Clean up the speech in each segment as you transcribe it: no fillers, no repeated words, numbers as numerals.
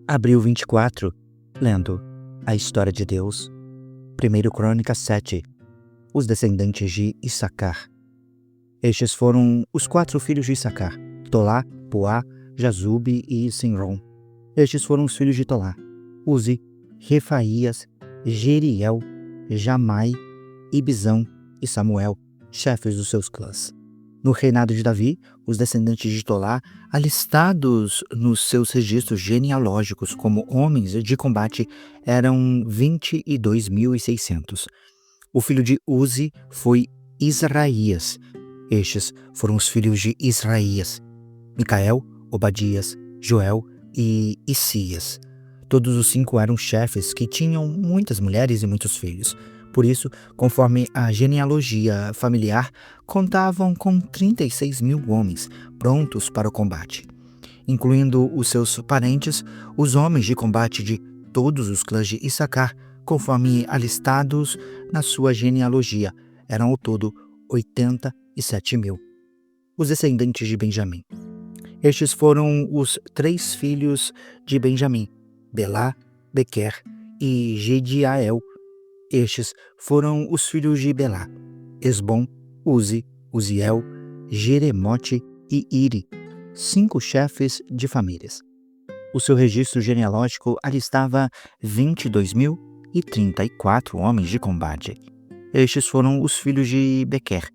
Abril 24, lendo a história de Deus. 1 Crônicas 7, os descendentes de Issacar. Estes foram os 4 filhos de Issacar: Tolá, Puá, Jazube e Sinrom. Estes foram os filhos de Tolá: Uzi, Refaías, Jeriel, Jamai, Ibizão e Samuel, chefes dos seus clãs. No reinado de Davi, os descendentes de Tolá, alistados nos seus registros genealógicos como homens de combate, eram 22.600. O filho de Uzi foi Israías. Estes foram os filhos de Israías: Micael, Obadias, Joel e Isias. Todos os 5 eram chefes que tinham muitas mulheres e muitos filhos. Por isso, conforme a genealogia familiar, contavam com 36.000 homens prontos para o combate. Incluindo os seus parentes, os homens de combate de todos os clãs de Issacar, conforme alistados na sua genealogia, eram ao todo 87.000. Os descendentes de Benjamim. Estes foram os 3 filhos de Benjamim: Belá, Bequer e Jediael. Estes foram os filhos de Belá: Esbom, Uzi, Uziel, Jeremote e Iri, 5 chefes de famílias. O seu registro genealógico alistava 22.034 homens de combate. Estes foram os filhos de Bequer: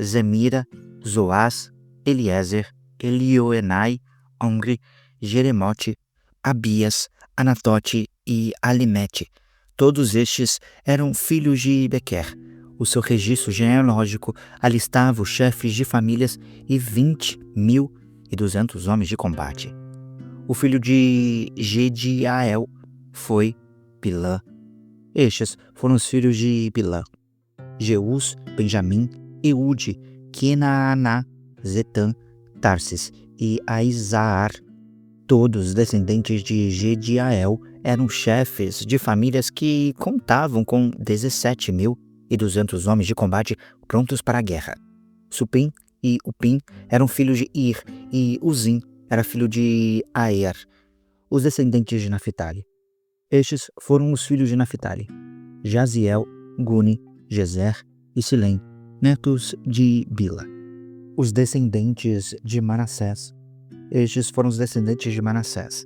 Zemira, Zoás, Eliezer, Elioenai, Omri, Jeremote, Abias, Anatote e Alimete. Todos estes eram filhos de Bequer. O seu registro genealógico alistava os chefes de famílias e 20.200 homens de combate. O filho de Jediael foi Pilã. Estes foram os filhos de Pilã: Jeus, Benjamim, Eude, Kenaaná, Zetã, Tarsis e Aizaar. Todos descendentes de Jediael eram chefes de famílias que contavam com 17.200 homens de combate prontos para a guerra. Supim e Upim eram filhos de Ir, e Uzim era filho de Aer. Os descendentes de Naphtali. Estes foram os filhos de Naphtali: Jaziel, Guni, Jezer e Silém, netos de Bila. Os descendentes de Manassés. Estes foram os descendentes de Manassés: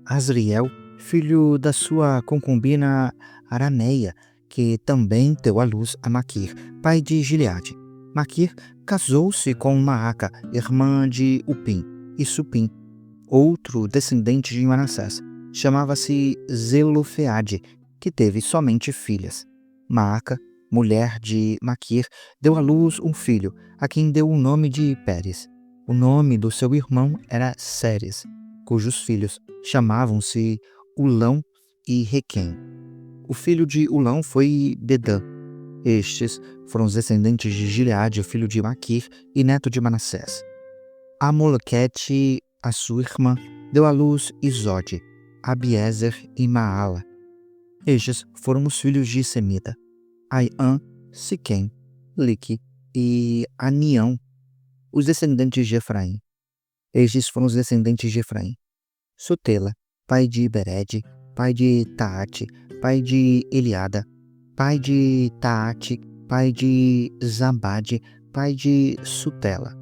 Asriel, filho da sua concubina Arameia, que também deu à luz a Maquir, pai de Gileade. Maquir casou-se com Maaca, irmã de Upim e Supim. Outro descendente de Manassés chamava-se Zelofeade, que teve somente filhas. Maaca, mulher de Maquir, deu à luz um filho, a quem deu o nome de Pérez. O nome do seu irmão era Séres, cujos filhos chamavam-se Ulão e Requém. O filho de Ulão foi Dedã. Estes foram os descendentes de Gileade, filho de Maquir e neto de Manassés. Amalequete, a sua irmã, deu à luz Isode, Abiezer e Maala. Estes foram os filhos de Semida: Aiã, Siquém, Lique e Anião. Os descendentes de Efraim. Estes foram os descendentes de Efraim: Sutela, pai de Bered, pai de Taate, pai de Eliada, pai de Taate, pai de Zabade, pai de Sutela.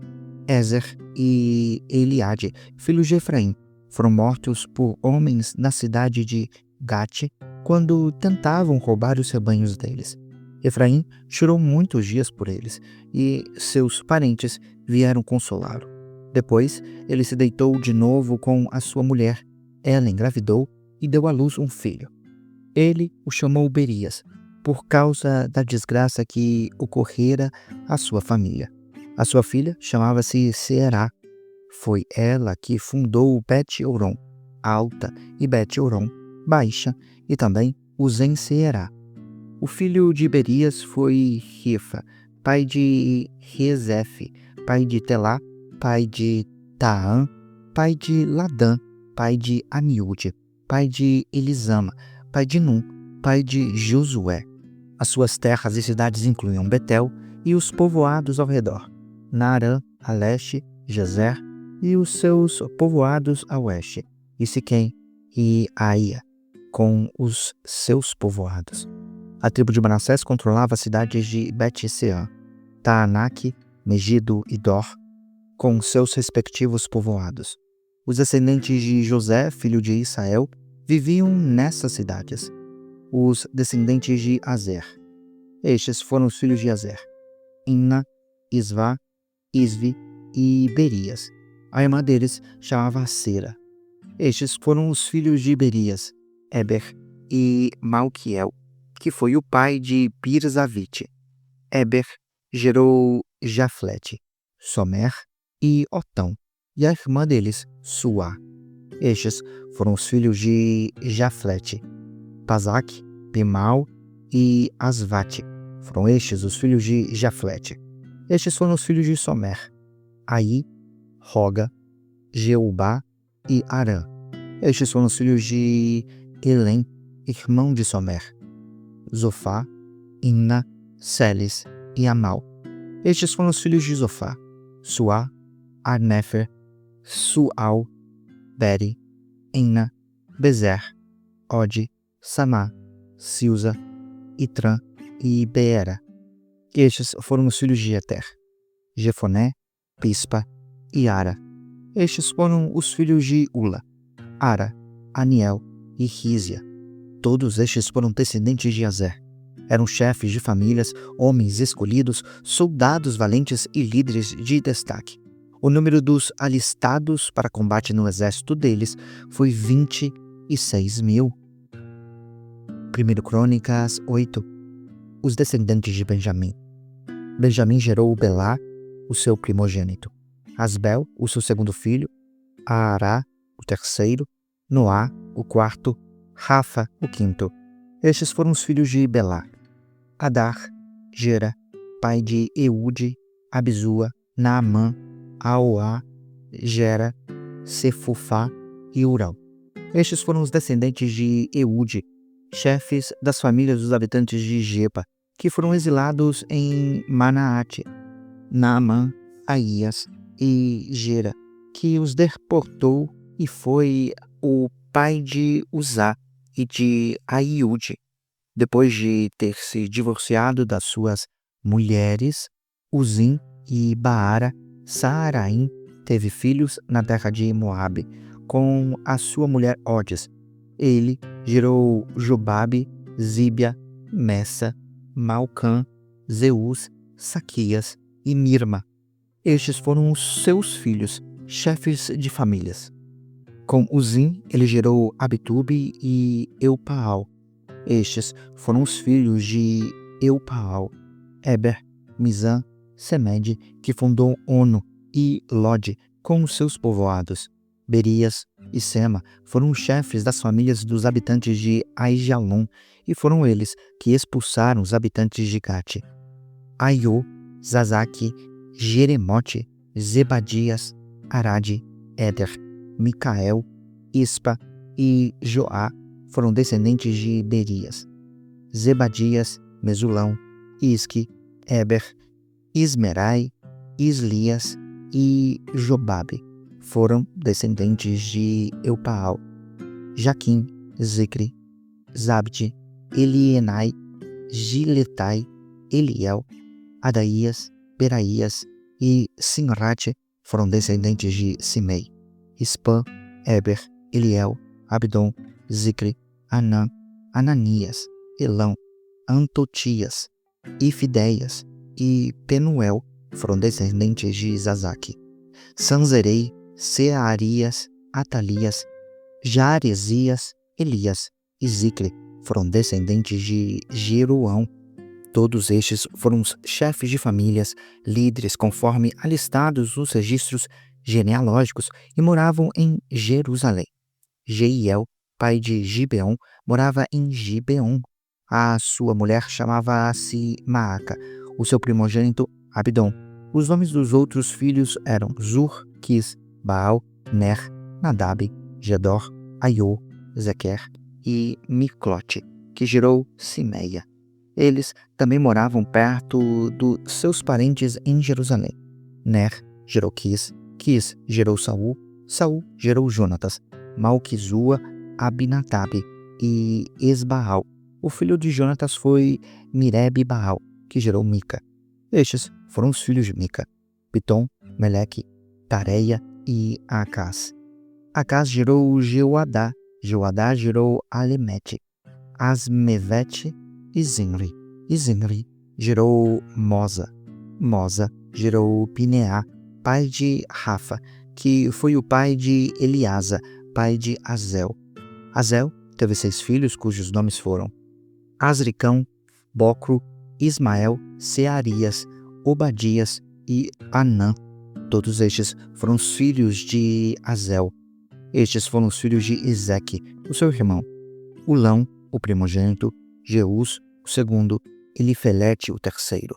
Ezer e Eliade, filhos de Efraim, foram mortos por homens na cidade de Gate quando tentavam roubar os rebanhos deles. Efraim chorou muitos dias por eles, e seus parentes vieram consolá-lo. Depois, ele se deitou de novo com a sua mulher. Ela engravidou e deu à luz um filho. Ele o chamou Berias, por causa da desgraça que ocorrera à sua família. A sua filha chamava-se Seerá. Foi ela que fundou Bet-Oron Alta e Bet-Oron Baixa, e também Uzen-Seerá. O filho de Berias foi Rifa, pai de Rezef, pai de Telá, pai de Taã, pai de Ladã, pai de Amiúde, pai de Elisama, pai de Num, pai de Josué. As suas terras e cidades incluíam Betel e os povoados ao redor, Naarã a leste, Gezer e os seus povoados a oeste, e Siquém, e Aia, com os seus povoados. A tribo de Manassés controlava as cidades de Bet-Sean, Taanaque, Megido e Dor, com seus respectivos povoados. Os descendentes de José, filho de Israel, viviam nessas cidades. Os descendentes de Azer. Estes foram os filhos de Azer: Inna, Isvá, Isvi e Berias. A irmã deles chamava Sera. Estes foram os filhos de Berias: Eber e Malquiel, que foi o pai de Birzavite. Eber gerou Jaflete, Somer e Otão, e a irmã deles, Suá. Estes foram os filhos de Jaflete: Pazaque, Pimal e Asvate. Foram estes os filhos de Jaflete. Estes foram os filhos de Somer: Aí, Roga, Jeubá e Arã. Estes foram os filhos de Elém, irmão de Somer: Zofá, Inna, Seles e Amal. Estes foram os filhos de Zofá: Suá, Arnefer, Sual, Beri, Inna, Bezer, Ode, Samá, Silza, Itrã e Beera. Estes foram os filhos de Eter: Jefoné, Pispa e Ara. Estes foram os filhos de Ula: Ara, Aniel e Rízia. Todos estes foram descendentes de Azer. Eram chefes de famílias, homens escolhidos, soldados valentes e líderes de destaque. O número dos alistados para combate no exército deles foi 26.000. 1 Crônicas 8. Os descendentes de Benjamim. Benjamim gerou Belá, o seu primogênito; Asbel, o seu segundo filho; Aará, o terceiro; Noá, o quarto; Rafa, o quinto. Estes foram os filhos de Belá: Adar, Gera, pai de Eude, Abizua, Naamã, Aoá, Gera, Sefufá e Urão. Estes foram os descendentes de Eude, chefes das famílias dos habitantes de Gepa, que foram exilados em Manaate. Naamã, Aías e Gera, que os deportou, e foi o pai de Uzá e de Aiude. Depois de ter se divorciado das suas mulheres, Uzim e Baara, Saaraim teve filhos na terra de Moabe, com a sua mulher Odes. Ele gerou Jobabe, Zíbia, Messa, Malcã, Zeus, Saquias e Mirma. Estes foram os seus filhos, chefes de famílias. Com Uzim, ele gerou Abitube e Eupaal. Estes foram os filhos de Eupaal: Eber, Mizã, Semede, que fundou Ono, e Lode, com os seus povoados. Berias e Sema foram os chefes das famílias dos habitantes de Aijalon, e foram eles que expulsaram os habitantes de Gate. Aiô, Zazaque, Jeremote, Zebadias, Arade, Éder, Micael, Ispa e Joá foram descendentes de Berias. Zebadias, Mesulão, Isque, Eber, Ismerai, Islias e Jobabe foram descendentes de Eupaal. Jaquim, Zicre, Zabde, Elienai, Giletai, Eliel, Adaías, Beraías e Sinrate foram descendentes de Simei. Spã, Eber, Eliel, Abdon, Zicre, Anã, Ananias, Elão, Antotias, Ifideias e Penuel foram descendentes de Zazaque. Sanzerei, Searias, Atalias, Jaaresias, Elias e Zicre foram descendentes de Jeroão. Todos estes foram os chefes de famílias, líderes conforme alistados nos registros genealógicos, e moravam em Jerusalém. Jeiel, pai de Gibeon, morava em Gibeon. A sua mulher chamava-se Maaca, o seu primogênito Abdon. Os nomes dos outros filhos eram Zur, Quis, Baal, Ner, Nadab, Gedor, Aiô, Zequer e Miclote, que gerou Simeia. Eles também moravam perto dos seus parentes em Jerusalém. Ner gerou Quis, Quis gerou Saul, Saul gerou Jonatas, Malquizua, Abinadab e Esbaal. O filho de Jonatas foi Mireb-Baal, que gerou Mica. Estes foram os filhos de Mica: Pitom, Meleque, Tareia e Acás. Acás gerou Jeoadá. Jeoadá gerou Alemete, Asmevete e Zinri. E Zinri gerou Moza. Moza gerou Pineá, pai de Rafa, que foi o pai de Eleasa, pai de Azel. Azel teve 6 filhos, cujos nomes foram Asricão, Bocro, Ismael, Searias, Obadias e Anã. Todos estes foram os filhos de Azel. Estes foram os filhos de Ezeque, o seu irmão: Ulão, o primogênito; Jeus, o segundo; Elifelete, o terceiro.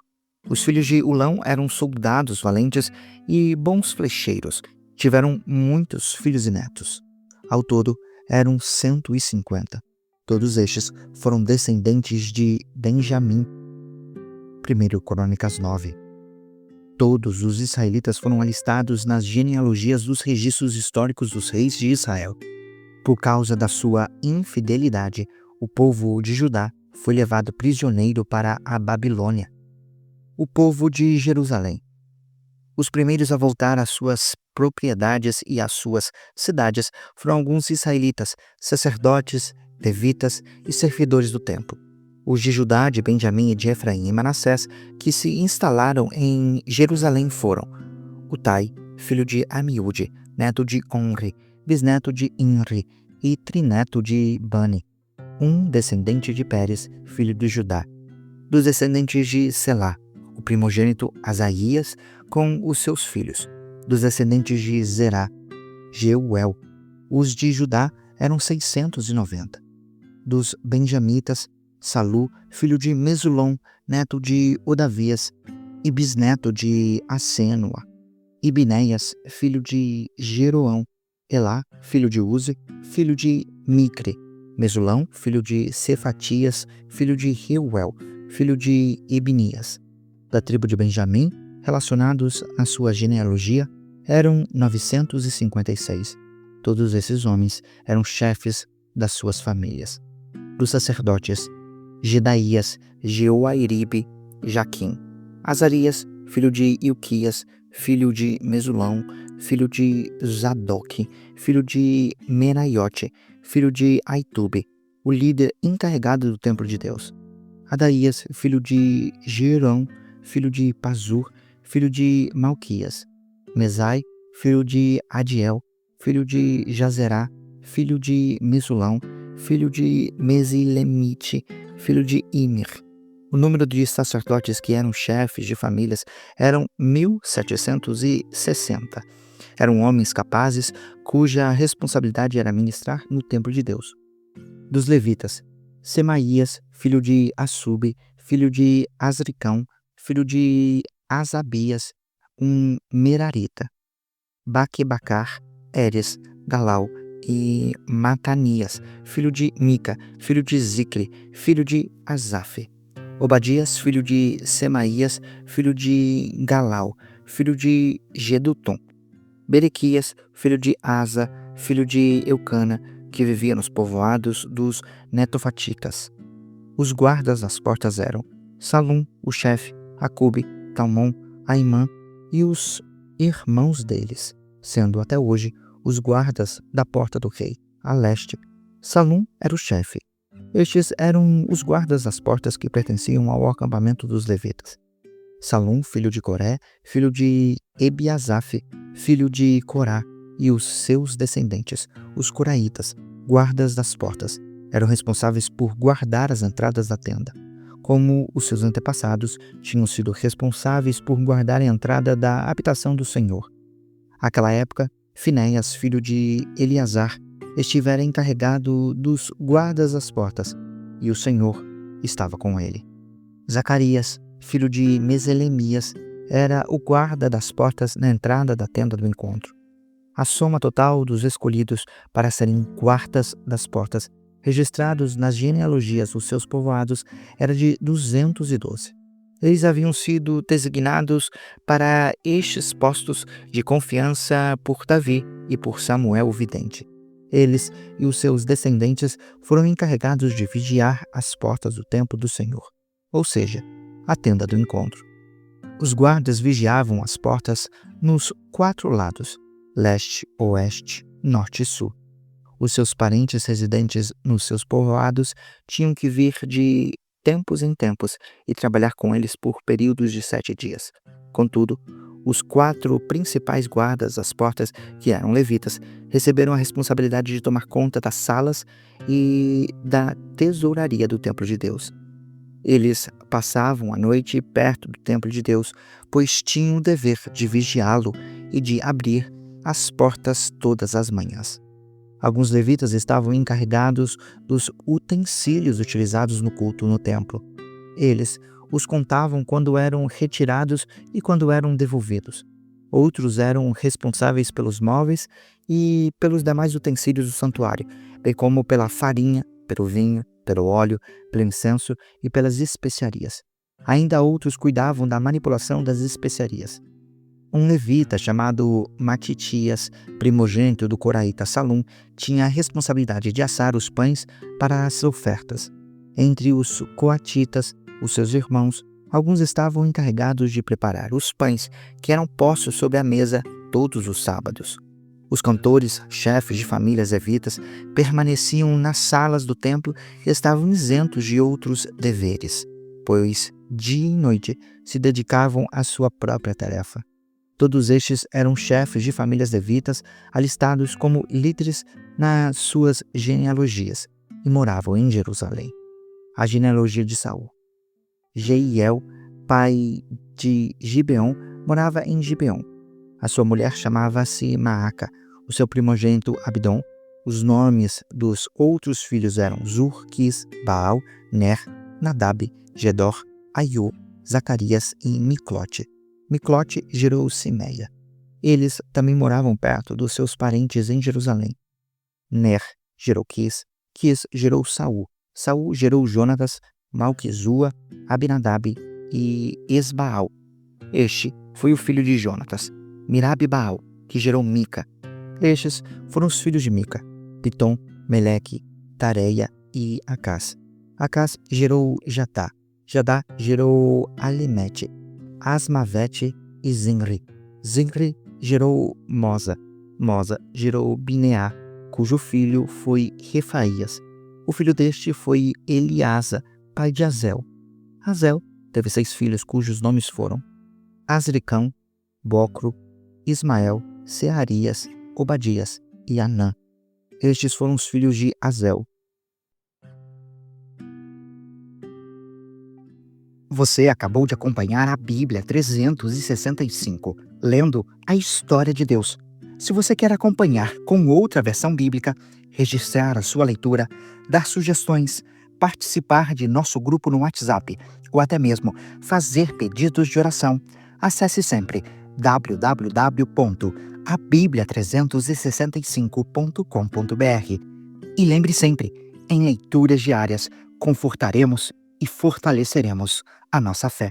Os filhos de Ulão eram soldados valentes e bons flecheiros. Tiveram muitos filhos e netos. Ao todo, eram 150. Todos estes foram descendentes de Benjamim. 1 Crônicas 9. Todos os israelitas foram alistados nas genealogias dos registros históricos dos reis de Israel. Por causa da sua infidelidade, o povo de Judá foi levado prisioneiro para a Babilônia. O povo de Jerusalém. Os primeiros a voltar às suas propriedades e às suas cidades foram alguns israelitas, sacerdotes, levitas e servidores do templo. Os de Judá, de Benjamim e de Efraim e Manassés, que se instalaram em Jerusalém foram Utai, filho de Amiúde, neto de Onri, bisneto de Inri e trineto de Bani, um descendente de Pérez, filho de Judá. Dos descendentes de Selá, o primogênito Asaías com os seus filhos. Dos descendentes de Zerá, Jeuel. Os de Judá eram 690. Dos benjamitas, Salu, filho de Mesulom, neto de Odavias e bisneto de Assênua. E Binéias, filho de Jeroão. Elá, filho de Uzi, filho de Micre. Mesulão, filho de Cefatias, filho de Reuel, filho de Ibnias. Da tribo de Benjamim, relacionados à sua genealogia, eram 956. Todos esses homens eram chefes das suas famílias. Dos sacerdotes, Gedaías, Jeoairibe, Jaquim. Azarias, filho de Ilquias, filho de Mesulão, filho de Zadok, filho de Meraiote, filho de Aitube, o líder encarregado do templo de Deus. Adaías, filho de Gerão, filho de Pazur, filho de Malquias. Mesai, filho de Adiel, filho de Jazerá, filho de Mesulão, filho de Mesilemite, filho de Imir. O número de sacerdotes que eram chefes de famílias eram 1760. Eram homens capazes, cuja responsabilidade era ministrar no templo de Deus. Dos levitas, Semaías, filho de Assube, filho de Asricão, filho de Asabias, um Merarita. Baquebacar, Eres, Galal e Matanias, filho de Mica, filho de Zicre, filho de Asaf. Obadias, filho de Semaías, filho de Galal, filho de Gedutum. Berequias, filho de Asa, filho de Eucana, que vivia nos povoados dos Netofaticas. Os guardas das portas eram Salum, o chefe, Acube, Talmon, Aimã e os irmãos deles, sendo até hoje os guardas da porta do rei, a leste. Salum era o chefe. Estes eram os guardas das portas que pertenciam ao acampamento dos levitas. Salum, filho de Coré, filho de Ebiasaf, filho de Corá, e os seus descendentes, os coraitas, guardas das portas, eram responsáveis por guardar as entradas da tenda, como os seus antepassados tinham sido responsáveis por guardar a entrada da habitação do Senhor. Naquela época, Finéias, filho de Eleazar, estivera encarregado dos guardas das portas, e o Senhor estava com ele. Zacarias, filho de Meselemias, era o guarda das portas na entrada da tenda do encontro. A soma total dos escolhidos para serem guardas das portas, registrados nas genealogias dos seus povoados, era de 212. Eles haviam sido designados para estes postos de confiança por Davi e por Samuel o vidente. Eles e os seus descendentes foram encarregados de vigiar as portas do templo do Senhor, ou seja, a tenda do encontro. Os guardas vigiavam as portas nos 4 lados, leste, oeste, norte e sul. Os seus parentes residentes nos seus povoados tinham que vir de tempos em tempos e trabalhar com eles por períodos de 7 dias. Contudo, os 4 principais guardas das portas, que eram levitas, receberam a responsabilidade de tomar conta das salas e da tesouraria do templo de Deus. Eles passavam a noite perto do templo de Deus, pois tinham o dever de vigiá-lo e de abrir as portas todas as manhãs. Alguns levitas estavam encarregados dos utensílios utilizados no culto no templo. Eles os contavam quando eram retirados e quando eram devolvidos. Outros eram responsáveis pelos móveis e pelos demais utensílios do santuário, bem como pela farinha, pelo vinho, pelo óleo, pelo incenso e pelas especiarias. Ainda outros cuidavam da manipulação das especiarias. Um levita chamado Matitias, primogênito do coraíta Salum, tinha a responsabilidade de assar os pães para as ofertas. Entre os coatitas, os seus irmãos, alguns estavam encarregados de preparar os pães que eram postos sobre a mesa todos os sábados. Os cantores, chefes de famílias levitas, permaneciam nas salas do templo e estavam isentos de outros deveres, pois dia e noite se dedicavam à sua própria tarefa. Todos estes eram chefes de famílias levitas, alistados como líderes nas suas genealogias, e moravam em Jerusalém. A genealogia de Saul. Jeiel, pai de Gibeon, morava em Gibeon. A sua mulher chamava-se Maaca, o seu primogênito Abdon. Os nomes dos outros filhos eram Zur, Quis, Baal, Ner, Nadab, Gedor, Aiu, Zacarias e Miclote. Miclote gerou Simeia. Eles também moravam perto dos seus parentes em Jerusalém. Ner gerou Quis, Quis gerou Saul, Saul gerou Jonatas, Malquizua, Abinadab e Esbaal. Este foi o filho de Jonatas, Mirabi-Baal, que gerou Mica. Estes foram os filhos de Mica, Pitom, Meleque, Tareia e Acás. Acás gerou Jatá, Jadá gerou Alemete, Asmavete e Zinri. Zinri gerou Moza, Moza gerou Bineá, cujo filho foi Refaías. O filho deste foi Eliasa, pai de Azel. Azel teve 6 filhos cujos nomes foram Azricão, Bocro, Ismael, Searias, Obadias e Anã. Estes foram os filhos de Azel. Você acabou de acompanhar a Bíblia 365, lendo a história de Deus. Se você quer acompanhar com outra versão bíblica, registrar a sua leitura, dar sugestões, participar de nosso grupo no WhatsApp ou até mesmo fazer pedidos de oração, acesse sempre www.abiblia365.com.br. E lembre sempre, em leituras diárias, confortaremos e fortaleceremos a nossa fé.